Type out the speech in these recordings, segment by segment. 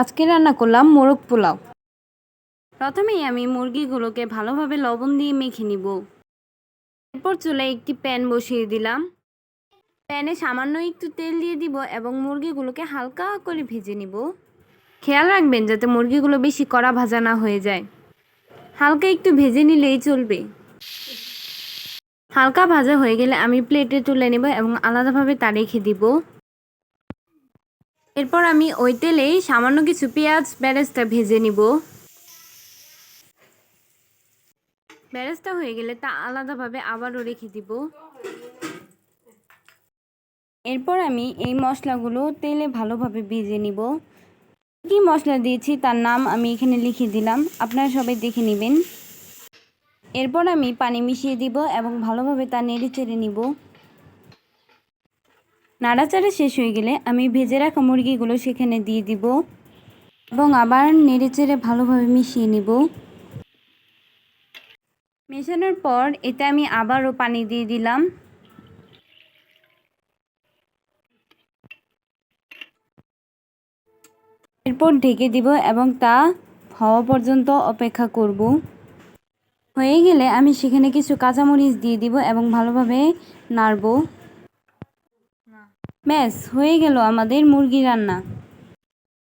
আজকে রান্না করলাম মোরগ পোলাও। প্রথমেই আমি মুরগিগুলোকে ভালোভাবে লবণ দিয়ে মেখে নিব। এরপর চুলায় একটি প্যান বসিয়ে দিলাম। প্যানে সামান্য একটু তেল দিয়ে দিব এবং মুরগিগুলোকে হালকা করে ভেজে নিব। খেয়াল রাখবেন যাতে মুরগিগুলো বেশি কড়া ভাজা না হয়ে যায়। হালকা একটু ভেজে নিলেই চলবে। হালকা ভাজা হয়ে গেলে আমি প্লেটে তুলে নেব এবং আলাদাভাবে তা রেখে দিব। এরপর আমি ওই তেলেই সামান্য কিছু পেঁয়াজ বেরেস্তা ভেজে নিব। বেরেস্তা হয়ে গেলে তা আলাদাভাবে আবারও রেখে দিব। এরপর আমি এই মশলাগুলো তেলে ভালোভাবে ভেজে নিব। কি মশলা দিয়েছি তার নাম আমি এখানে লিখে দিলাম, আপনারা সবাই দেখে নেবেন। এরপর আমি পানি মিশিয়ে দিব এবং ভালোভাবে তা নেড়ে চেড়ে নিব। নাড়াচাড়া শেষ হয়ে গেলে আমি ভেজে রাখা মুরগিগুলো সেখানে দিয়ে দিব এবং আবার নেড়ে চেড়ে ভালোভাবে মিশিয়ে নিব। মেশানোর পর এতে আমি আবারও পানি দিয়ে দিলাম। এরপর ঢেকে দিব এবং তা হওয়া পর্যন্ত অপেক্ষা করব। হয়ে গেলে আমি সেখানে কিছু কাঁচামরিচ দিয়ে দিব এবং ভালোভাবে নাড়ব। ব্যাস হয়ে গেল আমাদের মুরগি রান্না।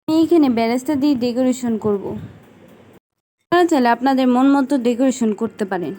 আমি এখানে বেরেস্তা দিয়ে ডেকোরেশন করব। আপনারা চাইলে আপনাদের মন মতো ডেকোরেশন করতে পারেন।